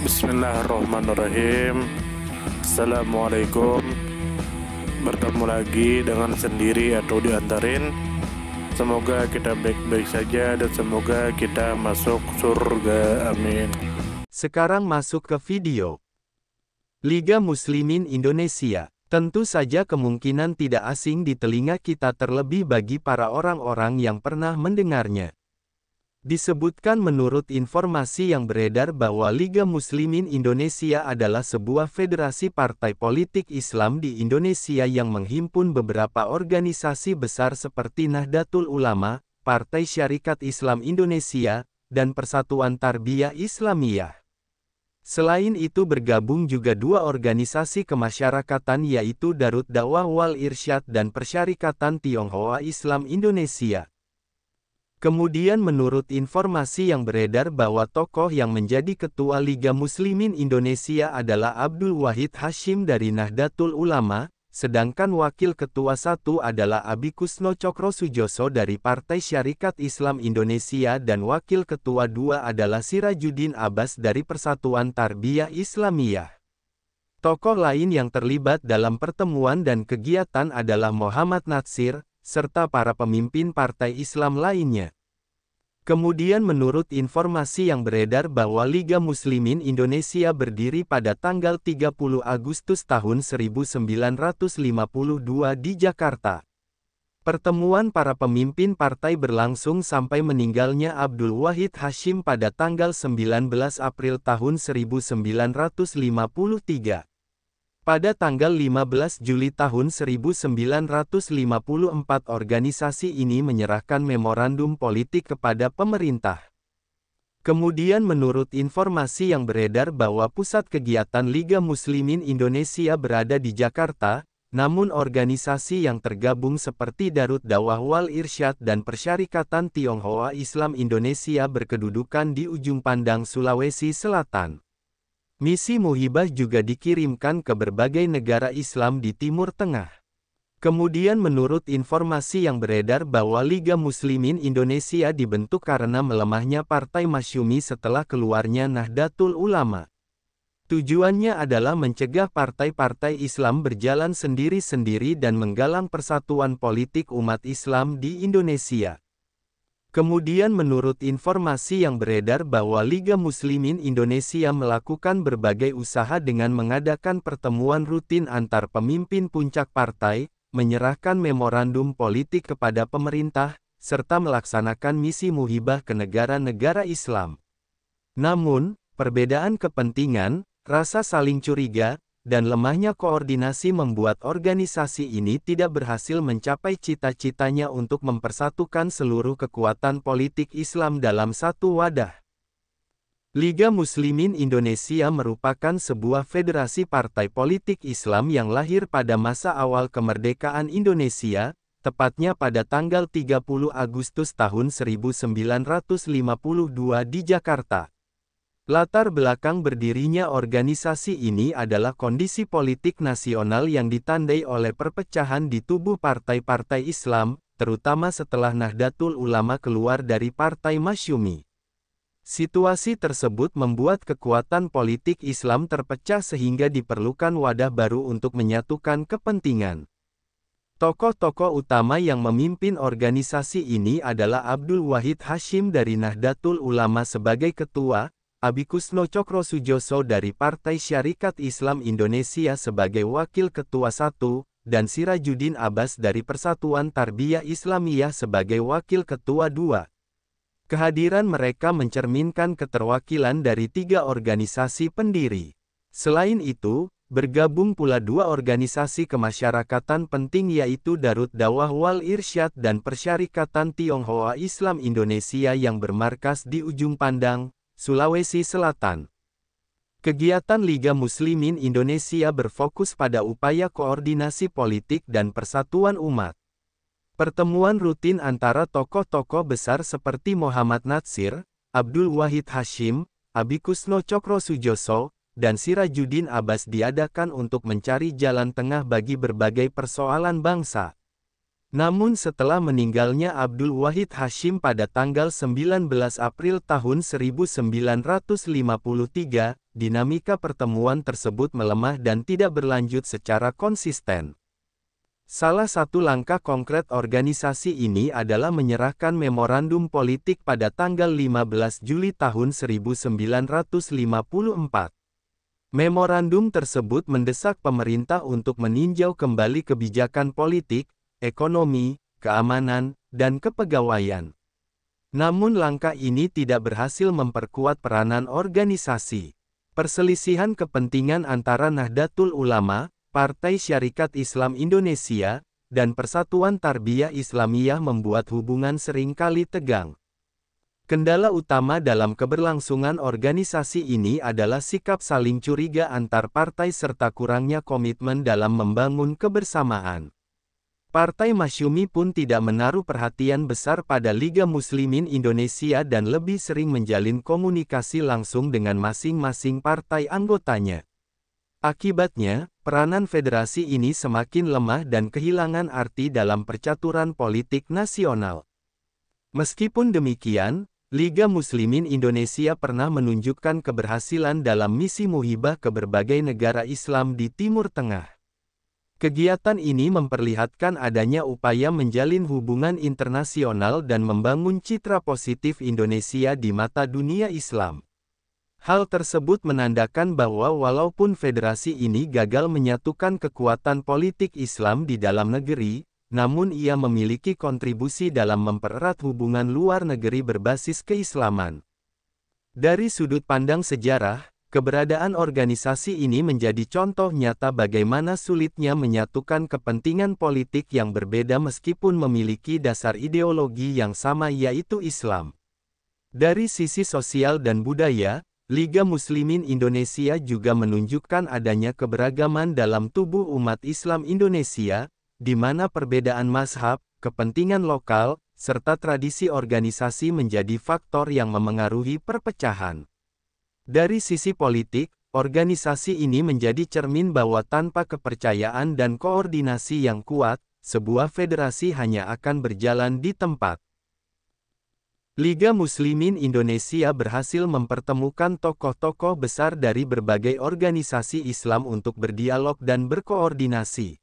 Bismillahirrahmanirrahim. Assalamualaikum. Bertemu lagi dengan sendiri atau diantarin. Semoga kita baik-baik saja dan semoga kita masuk surga. Amin. Sekarang masuk ke video. Liga Muslimin Indonesia. Tentu saja kemungkinan tidak asing di telinga kita, terlebih bagi para orang-orang yang pernah mendengarnya. Disebutkan menurut informasi yang beredar bahwa Liga Muslimin Indonesia adalah sebuah federasi partai politik Islam di Indonesia yang menghimpun beberapa organisasi besar seperti Nahdlatul Ulama, Partai Syarikat Islam Indonesia, dan Persatuan Tarbiyah Islamiyah. Selain itu bergabung juga dua organisasi kemasyarakatan yaitu Darut Dakwah Wal Irsyad dan Persyarikatan Tionghoa Islam Indonesia. Kemudian menurut informasi yang beredar bahwa tokoh yang menjadi ketua Liga Muslimin Indonesia adalah Abdul Wahid Hasyim dari Nahdlatul Ulama, sedangkan wakil ketua satu adalah Abikusno Cokrosudjoso dari Partai Syarikat Islam Indonesia dan wakil ketua dua adalah Sirajuddin Abbas dari Persatuan Tarbiyah Islamiyah. Tokoh lain yang terlibat dalam pertemuan dan kegiatan adalah Muhammad Natsir, serta para pemimpin partai Islam lainnya. Kemudian menurut informasi yang beredar bahwa Liga Muslimin Indonesia berdiri pada tanggal 30 Agustus tahun 1952 di Jakarta. Pertemuan para pemimpin partai berlangsung sampai meninggalnya Abdul Wahid Hasyim pada tanggal 19 April tahun 1953. Pada tanggal 15 Juli tahun 1954 organisasi ini menyerahkan memorandum politik kepada pemerintah. Kemudian menurut informasi yang beredar bahwa pusat kegiatan Liga Muslimin Indonesia berada di Jakarta, namun organisasi yang tergabung seperti Darut Dakwah Wal Irsyad dan Persyarikatan Tionghoa Islam Indonesia berkedudukan di Ujung Pandang, Sulawesi Selatan. Misi muhibah juga dikirimkan ke berbagai negara Islam di Timur Tengah. Kemudian menurut informasi yang beredar bahwa Liga Muslimin Indonesia dibentuk karena melemahnya Partai Masyumi setelah keluarnya Nahdlatul Ulama. Tujuannya adalah mencegah partai-partai Islam berjalan sendiri-sendiri dan menggalang persatuan politik umat Islam di Indonesia. Kemudian menurut informasi yang beredar bahwa Liga Muslimin Indonesia melakukan berbagai usaha dengan mengadakan pertemuan rutin antar pemimpin puncak partai, menyerahkan memorandum politik kepada pemerintah, serta melaksanakan misi muhibah ke negara-negara Islam. Namun, perbedaan kepentingan, rasa saling curiga, dan lemahnya koordinasi membuat organisasi ini tidak berhasil mencapai cita-citanya untuk mempersatukan seluruh kekuatan politik Islam dalam satu wadah. Liga Muslimin Indonesia merupakan sebuah federasi partai politik Islam yang lahir pada masa awal kemerdekaan Indonesia, tepatnya pada tanggal 30 Agustus tahun 1952 di Jakarta. Latar belakang berdirinya organisasi ini adalah kondisi politik nasional yang ditandai oleh perpecahan di tubuh partai-partai Islam, terutama setelah Nahdlatul Ulama keluar dari Partai Masyumi. Situasi tersebut membuat kekuatan politik Islam terpecah sehingga diperlukan wadah baru untuk menyatukan kepentingan. Tokoh-tokoh utama yang memimpin organisasi ini adalah Abdul Wahid Hasyim dari Nahdlatul Ulama sebagai ketua, Abikusno Cokrosudjoso dari Partai Syarikat Islam Indonesia sebagai Wakil Ketua 1, dan Sirajuddin Abbas dari Persatuan Tarbiyah Islamiyah sebagai Wakil Ketua 2. Kehadiran mereka mencerminkan keterwakilan dari tiga organisasi pendiri. Selain itu, bergabung pula dua organisasi kemasyarakatan penting yaitu Darut Dakwah Wal Irsyad dan Persyarikatan Tionghoa Islam Indonesia yang bermarkas di Ujung Pandang, Sulawesi Selatan. Kegiatan Liga Muslimin Indonesia berfokus pada upaya koordinasi politik dan persatuan umat. Pertemuan rutin antara tokoh-tokoh besar seperti Muhammad Natsir, Abdul Wahid Hasyim, Abikusno Cokrosudjoso, dan Sirajuddin Abbas diadakan untuk mencari jalan tengah bagi berbagai persoalan bangsa. Namun setelah meninggalnya Abdul Wahid Hasyim pada tanggal 19 April tahun 1953, dinamika pertemuan tersebut melemah dan tidak berlanjut secara konsisten. Salah satu langkah konkret organisasi ini adalah menyerahkan memorandum politik pada tanggal 15 Juli tahun 1954. Memorandum tersebut mendesak pemerintah untuk meninjau kembali kebijakan politik, ekonomi, keamanan, dan kepegawaian. Namun langkah ini tidak berhasil memperkuat peranan organisasi. Perselisihan kepentingan antara Nahdlatul Ulama, Partai Syarikat Islam Indonesia, dan Persatuan Tarbiyah Islamiyah membuat hubungan seringkali tegang. Kendala utama dalam keberlangsungan organisasi ini adalah sikap saling curiga antar partai serta kurangnya komitmen dalam membangun kebersamaan. Partai Masyumi pun tidak menaruh perhatian besar pada Liga Muslimin Indonesia dan lebih sering menjalin komunikasi langsung dengan masing-masing partai anggotanya. Akibatnya, peranan federasi ini semakin lemah dan kehilangan arti dalam percaturan politik nasional. Meskipun demikian, Liga Muslimin Indonesia pernah menunjukkan keberhasilan dalam misi muhibah ke berbagai negara Islam di Timur Tengah. Kegiatan ini memperlihatkan adanya upaya menjalin hubungan internasional dan membangun citra positif Indonesia di mata dunia Islam. Hal tersebut menandakan bahwa walaupun federasi ini gagal menyatukan kekuatan politik Islam di dalam negeri, namun ia memiliki kontribusi dalam mempererat hubungan luar negeri berbasis keislaman. Dari sudut pandang sejarah, keberadaan organisasi ini menjadi contoh nyata bagaimana sulitnya menyatukan kepentingan politik yang berbeda meskipun memiliki dasar ideologi yang sama yaitu Islam. Dari sisi sosial dan budaya, Liga Muslimin Indonesia juga menunjukkan adanya keberagaman dalam tubuh umat Islam Indonesia, di mana perbedaan mazhab, kepentingan lokal, serta tradisi organisasi menjadi faktor yang memengaruhi perpecahan. Dari sisi politik, organisasi ini menjadi cermin bahwa tanpa kepercayaan dan koordinasi yang kuat, sebuah federasi hanya akan berjalan di tempat. Liga Muslimin Indonesia berhasil mempertemukan tokoh-tokoh besar dari berbagai organisasi Islam untuk berdialog dan berkoordinasi.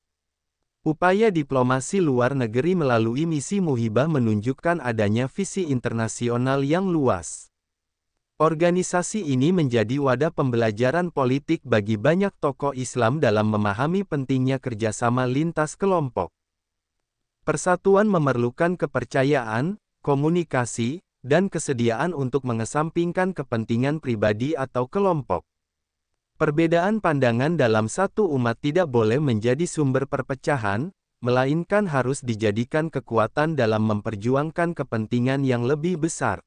Upaya diplomasi luar negeri melalui misi muhibah menunjukkan adanya visi internasional yang luas. Organisasi ini menjadi wadah pembelajaran politik bagi banyak tokoh Islam dalam memahami pentingnya kerjasama lintas kelompok. Persatuan memerlukan kepercayaan, komunikasi, dan kesediaan untuk mengesampingkan kepentingan pribadi atau kelompok. Perbedaan pandangan dalam satu umat tidak boleh menjadi sumber perpecahan, melainkan harus dijadikan kekuatan dalam memperjuangkan kepentingan yang lebih besar.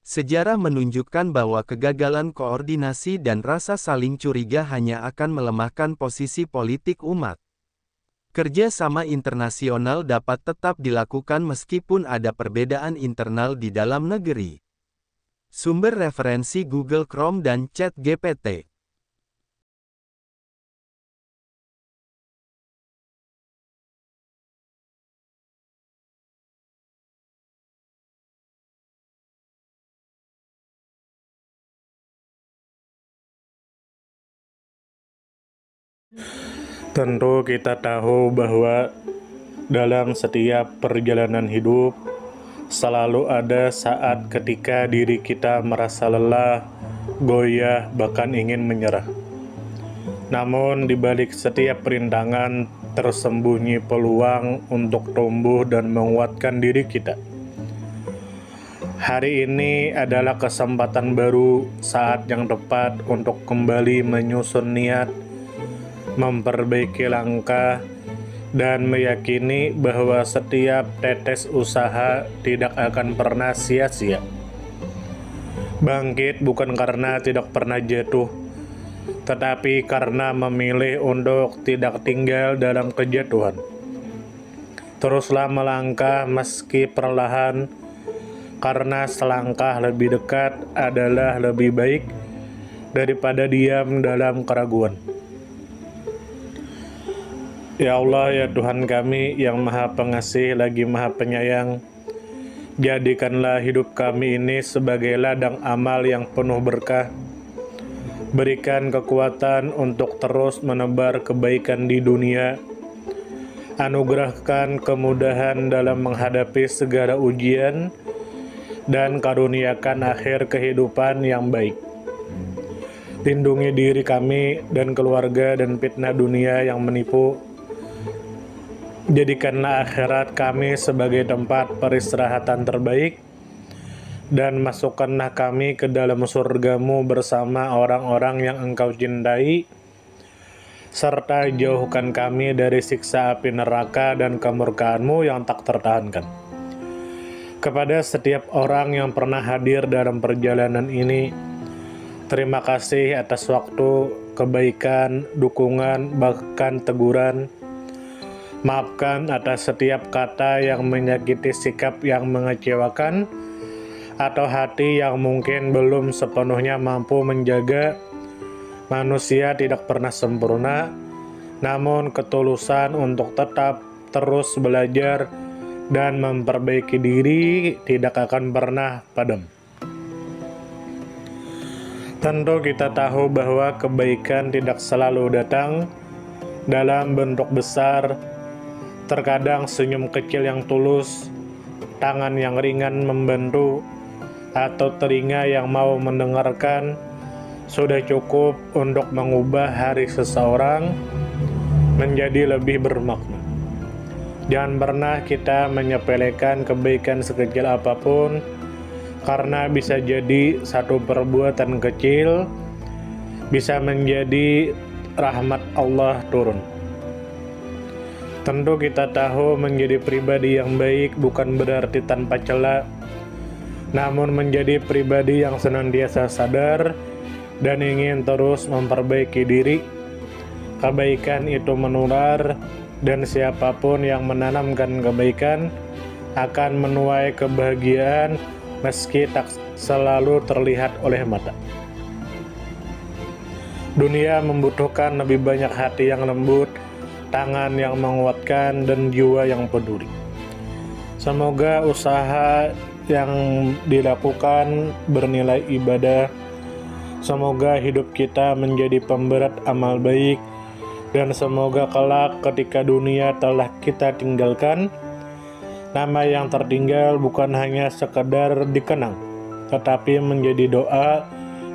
Sejarah menunjukkan bahwa kegagalan koordinasi dan rasa saling curiga hanya akan melemahkan posisi politik umat. Kerja sama internasional dapat tetap dilakukan meskipun ada perbedaan internal di dalam negeri. Sumber referensi Google Chrome dan ChatGPT. Tentu kita tahu bahwa dalam setiap perjalanan hidup selalu ada saat ketika diri kita merasa lelah, goyah, bahkan ingin menyerah. Namun di balik setiap perintangan tersembunyi peluang untuk tumbuh dan menguatkan diri kita. Hari ini adalah kesempatan baru, saat yang tepat untuk kembali menyusun niat, memperbaiki langkah, dan meyakini bahwa setiap tetes usaha tidak akan pernah sia-sia. Bangkit bukan karena tidak pernah jatuh, tetapi karena memilih untuk tidak tinggal dalam kejatuhan. Teruslah melangkah meski perlahan, karena selangkah lebih dekat adalah lebih baik daripada diam dalam keraguan. Ya Allah, ya Tuhan kami yang Maha Pengasih lagi Maha Penyayang, jadikanlah hidup kami ini sebagai ladang amal yang penuh berkah. Berikan kekuatan untuk terus menebar kebaikan di dunia. Anugerahkan kemudahan dalam menghadapi segala ujian, dan karuniakan akhir kehidupan yang baik. Lindungi diri kami dan keluarga dan fitnah dunia yang menipu. Jadikanlah akhirat kami sebagai tempat peristirahatan terbaik, dan masukkanlah kami ke dalam surga-Mu bersama orang-orang yang Engkau cintai, serta jauhkan kami dari siksa api neraka dan kemurkaan-Mu yang tak tertahankan. Kepada setiap orang yang pernah hadir dalam perjalanan ini, terima kasih atas waktu, kebaikan, dukungan, bahkan teguran. Maafkan atas setiap kata yang menyakiti, sikap yang mengecewakan, atau hati yang mungkin belum sepenuhnya mampu menjaga. Manusia tidak pernah sempurna, namun ketulusan untuk tetap terus belajar dan memperbaiki diri tidak akan pernah padam. Tentu kita tahu bahwa kebaikan tidak selalu datang dalam bentuk besar. Terkadang senyum kecil yang tulus, tangan yang ringan membantu, atau telinga yang mau mendengarkan sudah cukup untuk mengubah hari seseorang menjadi lebih bermakna. Jangan pernah kita menyepelekan kebaikan sekecil apapun, karena bisa jadi satu perbuatan kecil bisa menjadi rahmat Allah turun. Tentu kita tahu menjadi pribadi yang baik bukan berarti tanpa celah, namun menjadi pribadi yang senantiasa sadar dan ingin terus memperbaiki diri. Kebaikan itu menular, dan siapapun yang menanamkan kebaikan akan menuai kebahagiaan meski tak selalu terlihat oleh mata. Dunia membutuhkan lebih banyak hati yang lembut, tangan yang menguatkan, dan jiwa yang peduli. Semoga usaha yang dilakukan bernilai ibadah. Semoga hidup kita menjadi pemberat amal baik, dan semoga kelak ketika dunia telah kita tinggalkan, nama yang tertinggal bukan hanya sekedar dikenang, tetapi menjadi doa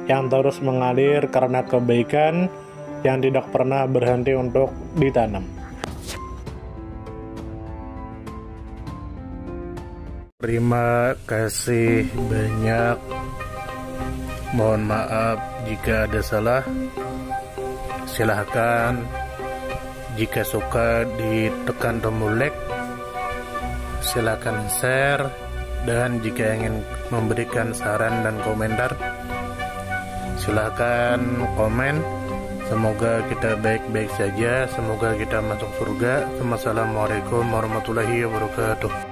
yang terus mengalir karena kebaikan yang tidak pernah berhenti untuk ditanam. Terima kasih banyak. Mohon maaf jika ada salah. Silahkan jika suka ditekan tombol like, silahkan share, dan jika ingin memberikan saran dan komentar, silahkan komen. Semoga kita baik-baik saja, semoga kita masuk surga. Wassalamualaikum warahmatullahi wabarakatuh.